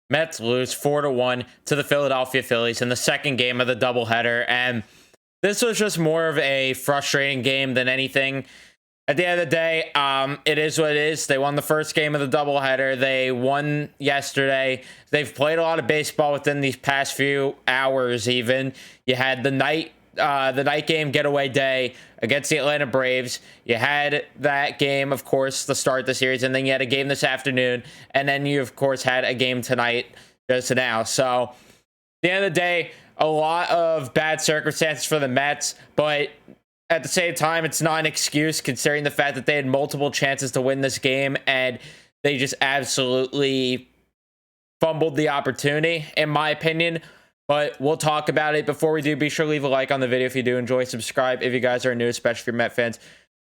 Mets lose 4-1 to the Philadelphia Phillies in the second game of the doubleheader. And this was just more of a frustrating game than anything. At the end of the day, it is what it is. They won the first game of the doubleheader. They won yesterday. They've played a lot of baseball within these past few hours even. You had the night game getaway day against the Atlanta Braves. You had that game, of course, to start the series, and then you had a game this afternoon, and then you, of course, had a game tonight just now. So, at the end of the day, a lot of bad circumstances for the Mets, but at the same time, it's not an excuse considering the fact that they had multiple chances to win this game, and they just absolutely fumbled the opportunity, in my opinion. But we'll talk about it. Before we do, be sure to leave a like on the video if you do enjoy. Subscribe if you guys are new, especially if you're Met fans.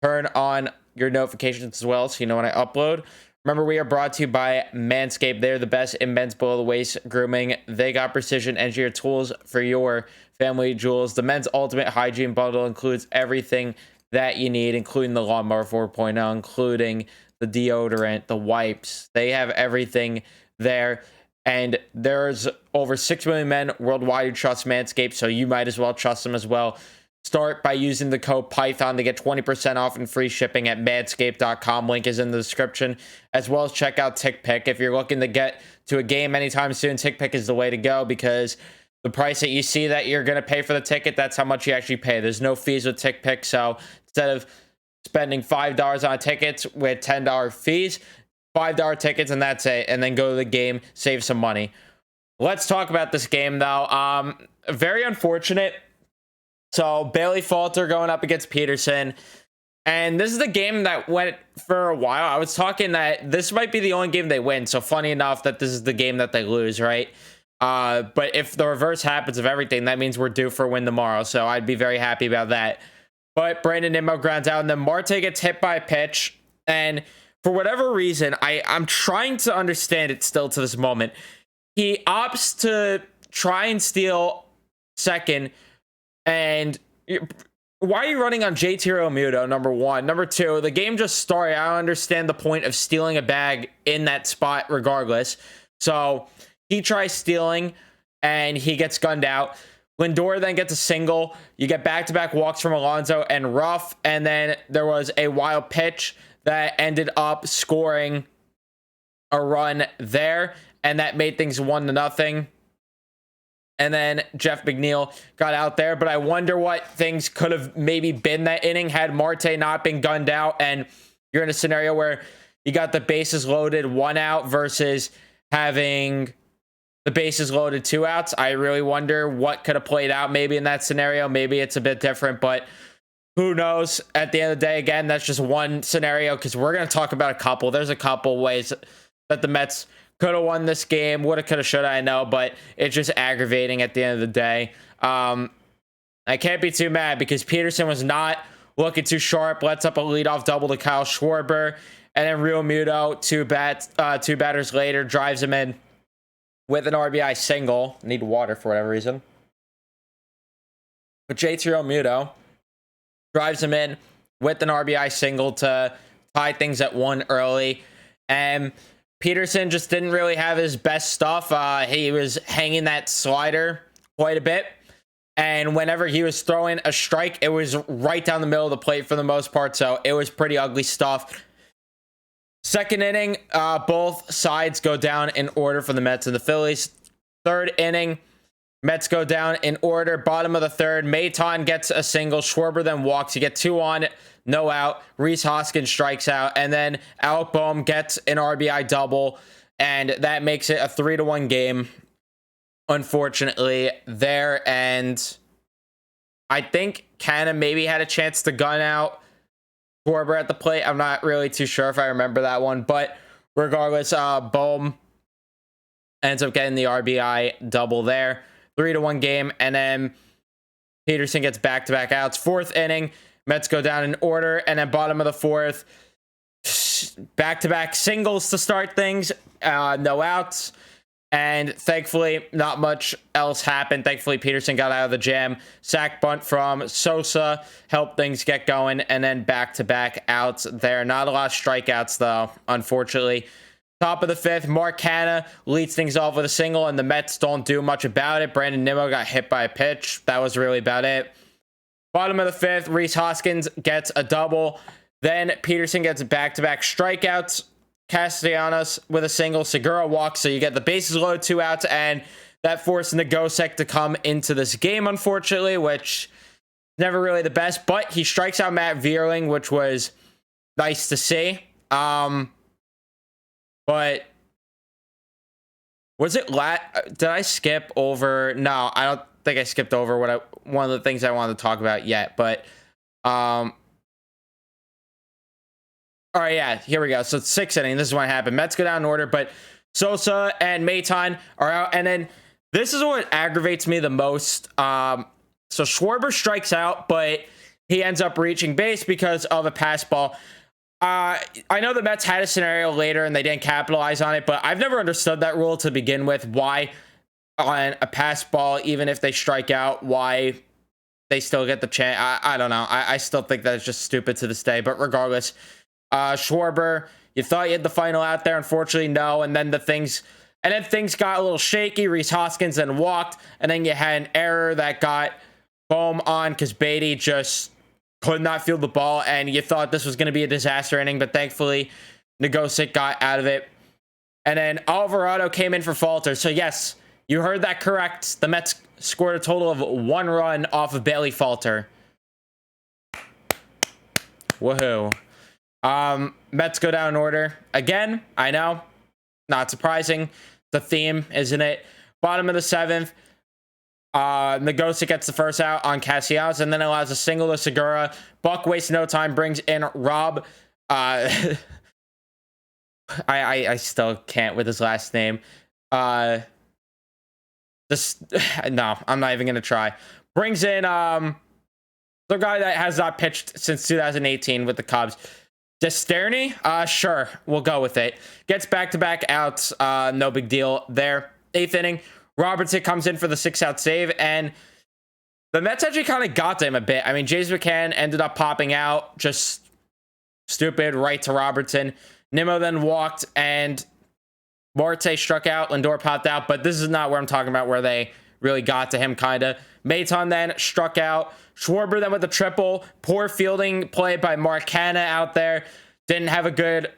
Turn on your notifications as well so you know when I upload. Remember, we are brought to you by Manscaped. They're the best in men's below-the-waist grooming. They got precision engineered tools for your family jewels. The men's ultimate hygiene bundle includes everything that you need, including the Lawnmower 4.0, including the deodorant, the wipes. They have everything there. And there's over 6 million men worldwide who trust Manscaped, so you might as well trust them as well. Start by using the code Python to get 20% off and free shipping at manscaped.com. Link is in the description, as well as check out TickPick. If you're looking to get to a game anytime soon, TickPick is the way to go because the price that you see that you're going to pay for the ticket, that's how much you actually pay. There's no fees with TickPick, so instead of spending $5 on tickets with $10 fees, $5 tickets, and that's it. And then go to the game, save some money. Let's talk about this game, though. Very unfortunate. So, Bailey Falter going up against Peterson. And this is the game that went for a while. I was talking that this might be the only game they win. So, funny enough that this is the game that they lose, right? But if the reverse happens of everything, that means we're due for a win tomorrow. So, I'd be very happy about that. But Brandon Nimmo grounds out, and then Marte gets hit by a pitch. And for whatever reason, I'm trying to understand it still to this moment. He opts to try and steal second. And why are you running on JT Realmuto, number one? Number two, the game just started. I don't understand the point of stealing a bag in that spot regardless. So he tries stealing, and he gets gunned out. Lindor then gets a single. You get back-to-back walks from Alonso and Ruff. And then there was a wild pitch that ended up scoring a run there, and that made things 1-0. And then Jeff McNeil got out there, but I wonder what things could have maybe been that inning had Marte not been gunned out, and you're in a scenario where you got the bases loaded, 1 out versus having the bases loaded, 2 outs. I really wonder what could have played out maybe in that scenario. Maybe it's a bit different, but who knows? At the end of the day, again, that's just one scenario because we're going to talk about a couple. There's a couple ways that the Mets could have won this game. Woulda, coulda, shoulda, I know, but it's just aggravating at the end of the day. I can't be too mad because Peterson was not looking too sharp. Lets up a leadoff double to Kyle Schwarber. And then Real Muto, two batters later, drives him in with an RBI single. Need water for whatever reason. But JT Real Muto drives him in with an RBI single to tie things at 1 early. And Peterson just didn't really have his best stuff. He was hanging that slider quite a bit. And whenever he was throwing a strike, it was right down the middle of the plate for the most part. So it was pretty ugly stuff. Second inning, both sides go down in order for the Mets and the Phillies. Third inning, Mets go down in order. Bottom of the third, Maton gets a single. Schwarber then walks. You get 2 on, no out. Rhys Hoskins strikes out. And then Alec Boehm gets an RBI double. And that makes it a 3-1 game, unfortunately, there. And I think Canna maybe had a chance to gun out Schwarber at the plate. I'm not really too sure if I remember that one. But regardless, Boehm ends up getting the RBI double there. 3-1 game, and then Peterson gets back-to-back outs. Fourth inning, Mets go down in order, and then bottom of the fourth, back-to-back singles to start things, no outs, and thankfully, not much else happened. Thankfully, Peterson got out of the jam. Sack bunt from Sosa helped things get going, and then back-to-back outs there. Not a lot of strikeouts, though, unfortunately. Top of the fifth, Mark Canha leads things off with a single, and the Mets don't do much about it. Brandon Nimmo got hit by a pitch. That was really about it. Bottom of the fifth, Rhys Hoskins gets a double. Then Peterson gets back-to-back strikeouts. Castellanos with a single. Segura walks, so you get the bases loaded, 2 outs, and that forced Nagosek to come into this game, unfortunately, which never really the best. But he strikes out Matt Vierling, which was nice to see. But was it did I skip over? No, I don't think I skipped over one of the things I wanted to talk about yet. But all right, yeah, here we go. So it's 6th inning. This is what happened. Mets go down in order, but Sosa and Maton are out. And then this is what aggravates me the most. So Schwarber strikes out, but he ends up reaching base because of a pass ball. I know the Mets had a scenario later and they didn't capitalize on it, but I've never understood that rule to begin with. Why on a pass ball, even if they strike out, why they still get the chance? I don't know. I still think that's just stupid to this day. But regardless, Schwarber, you thought you had the final out there. Unfortunately, no. And then things got a little shaky. Rhys Hoskins then walked, and then you had an error that got Bohm on because Beatty just could not field the ball, and you thought this was going to be a disaster inning, but thankfully Nagosek got out of it. And then Alvarado came in for Falter. So yes, you heard that correct. The Mets scored a total of 1 run off of Bailey Falter. Woohoo. Mets go down in order again. I know, not surprising. The theme, isn't it? Bottom of the 7th, Nagosek gets the first out on Castellanos and then allows a single to Segura. Buck wastes no time, brings in Rob. I still can't with his last name. No, I'm not even gonna try. Brings in the guy that has not pitched since 2018 with the Cubs. Desterney? Sure, we'll go with it. Gets back-to-back outs. No big deal there. 8th inning. Robertson comes in for the 6-out save, and the Mets actually kind of got to him a bit. I mean, James McCann ended up popping out, just stupid, right to Robertson. Nimmo then walked, and Marte struck out. Lindor popped out, but this is not where I'm talking about, where they really got to him, kind of. Maton then struck out. Schwarber then with a triple. Poor fielding play by Mark Canha out there. Didn't have a good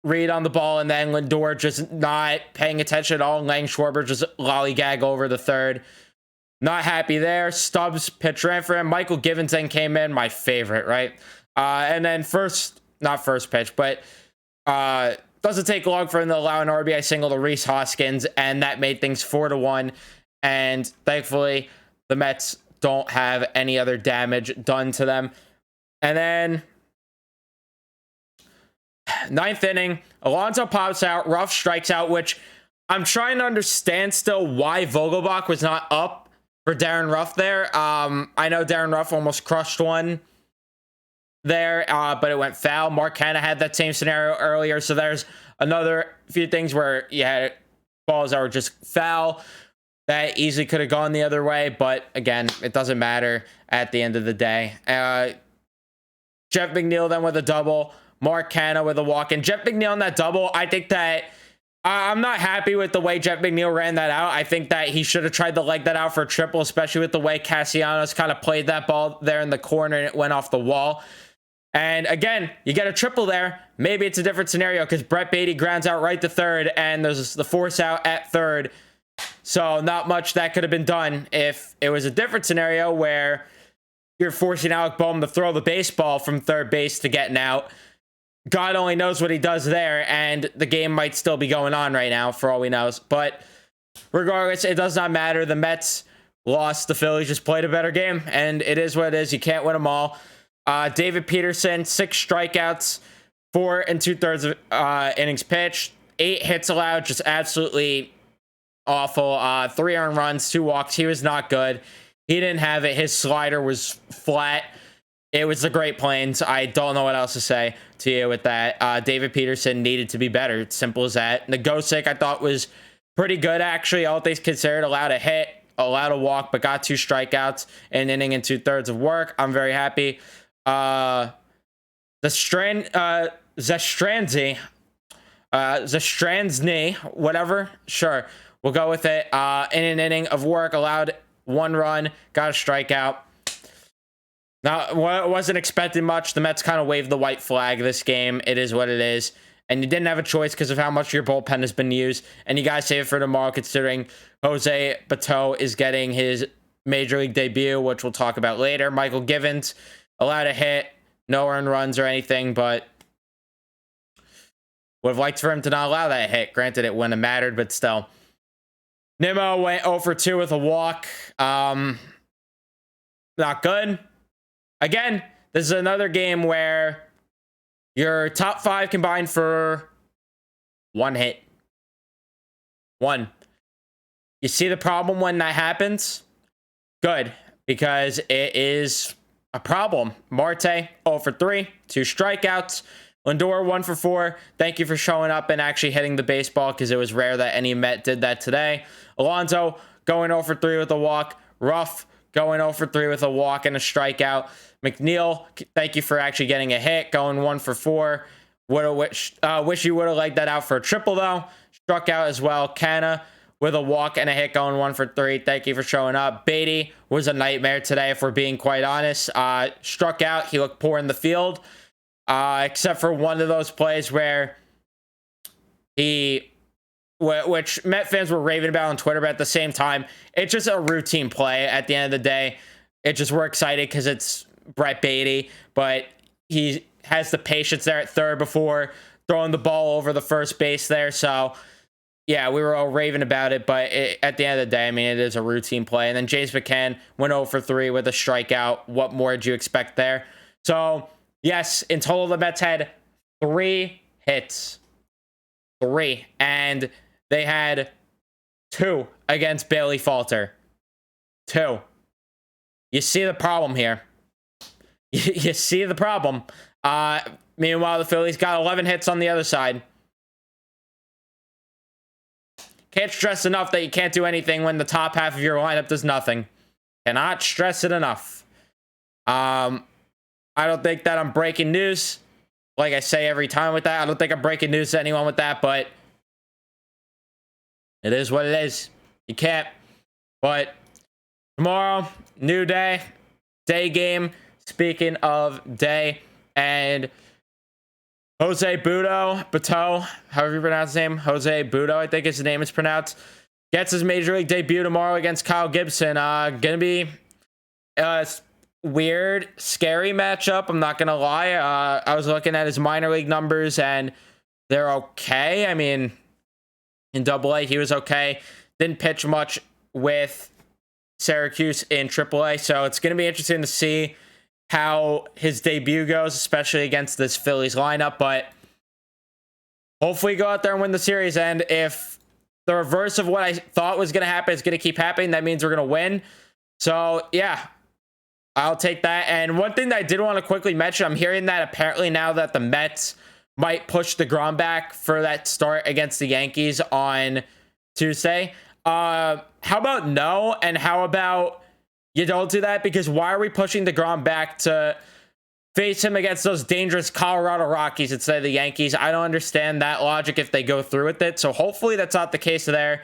read on the ball, and then Lindor just not paying attention at all, and letting Schwarber just lollygag over the third. Not happy there. Stubbs pitch ran for him. Michael Givens then came in, my favorite, right? And then not first pitch, but doesn't take long for him to allow an RBI single to Rhys Hoskins, and that made things 4-1. And thankfully, the Mets don't have any other damage done to them. And then 9th inning, Alonso pops out, Ruff strikes out, which I'm trying to understand still why Vogelbach was not up for Darren Ruff there. I know Darren Ruff almost crushed one there, but it went foul. Mark Canha had that same scenario earlier, so there's another few things where you had balls that were just foul that easily could have gone the other way, but again, it doesn't matter at the end of the day. Jeff McNeil then with a double. Mark Canha with a walk. And Jeff McNeil on that double, I think that I'm not happy with the way Jeff McNeil ran that out. I think that he should have tried to leg that out for a triple, especially with the way Castellanos kind of played that ball there in the corner and it went off the wall. And again, you get a triple there. Maybe it's a different scenario because Brett Beatty grounds out right to third, and there's the force out at third. So not much that could have been done if it was a different scenario where you're forcing Alec Bohm to throw the baseball from third base to getting out. God only knows what he does there, and the game might still be going on right now for all we know. But regardless, it does not matter. The Mets lost. The Phillies just played a better game, and it is what it is. You can't win them all. David Peterson, 6 strikeouts, 4 2/3 innings pitched, 8 hits allowed, just absolutely awful. 3 earned runs, 2 walks. He was not good. He didn't have it. His slider was flat. It was the Great Plains. I don't know what else to say to you with that. David Peterson needed to be better. It's simple as that. Nagosek, I thought, was pretty good, actually. All things considered, allowed a hit, allowed a walk, but got 2 strikeouts, an inning and 2/3 of work. I'm very happy. Zastranzi, Zastran's knee, whatever. Sure, we'll go with it. In an inning of work, allowed 1 run, got a strikeout. Now, wasn't expecting much. The Mets kind of waved the white flag this game. It is what it is. And you didn't have a choice because of how much your bullpen has been used. And you guys save it for tomorrow, considering Jose Bateau is getting his major league debut, which we'll talk about later. Michael Givens allowed a hit, no earned runs or anything, but would have liked for him to not allow that hit. Granted, it wouldn't have mattered, but still. Nimmo went 0 for 2 with a walk. Not good. Again, this is another game where your top 5 combined for 1 hit. 1. You see the problem when that happens? Good, because it is a problem. Marte, 0 for 3, 2 strikeouts. Lindor, 1 for 4. Thank you for showing up and actually hitting the baseball, because it was rare that any Met did that today. Alonso, going 0 for 3 with a walk. Ruff, going 0 for 3 with a walk and a strikeout. McNeil, thank you for actually getting a hit, going 1 for 4. Wish you would have liked that out for a triple, though. Struck out as well. Canna with a walk and a hit, going 1 for 3. Thank you for showing up. Beatty was a nightmare today, if we're being quite honest. Struck out. He looked poor in the field, except for one of those plays where which Met fans were raving about on Twitter, but at the same time, it's just a routine play at the end of the day. We're excited because it's Brett Beatty, but he has the patience there at third before throwing the ball over the first base there. So, yeah, we were all raving about it, but at the end of the day, I mean, it is a routine play. And then James McCann went 0 for 3 with a strikeout. What more did you expect there? So, yes, in total, the Mets had 3 hits. 3. And they had 2 against Bailey Falter. 2. You see the problem here. You see the problem. Meanwhile, the Phillies got 11 hits on the other side. Can't stress enough that you can't do anything when the top half of your lineup does nothing. Cannot stress it enough. I don't think that I'm breaking news. Like I say every time with that, I don't think I'm breaking news to anyone with that, but it is what it is. You can't. But tomorrow, new day game. Speaking of day, and Jose Bateau, however you pronounce his name, Jose Bateau, I think his name is pronounced, gets his major league debut tomorrow against Kyle Gibson. Gonna be a weird, scary matchup. I'm not gonna lie. I was looking at his minor league numbers, and they're okay. I mean, in Double-A, he was okay. Didn't pitch much with Syracuse in Triple-A, so it's gonna be interesting to see how his debut goes, especially against this Phillies lineup. But hopefully go out there and win the series. And if the reverse of what I thought was going to happen is going to keep happening, that means we're going to win. So, yeah, I'll take that. And one thing that I did want to quickly mention, I'm hearing that apparently now that the Mets might push DeGrom back for that start against the Yankees on Tuesday. How about no? And how about you don't do that? Because why are we pushing DeGrom back to face him against those dangerous Colorado Rockies instead of the Yankees? I don't understand that logic if they go through with it. So hopefully that's not the case there.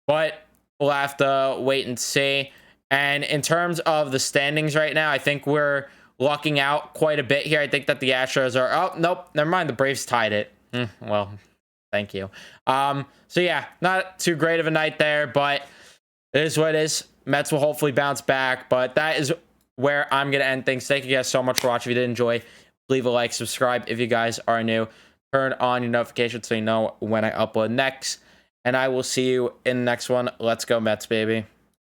But we'll have to wait and see. And in terms of the standings right now, I think we're lucking out quite a bit here. I think that the Astros are... Oh, nope. Never mind. The Braves tied it. Well, thank you. So yeah, not too great of a night there, but it is what it is. Mets will hopefully bounce back, but that is where I'm going to end things. Thank you guys so much for watching. If you did enjoy, leave a like, subscribe if you guys are new. Turn on your notifications so you know when I upload next. And I will see you in the next one. Let's go Mets, baby.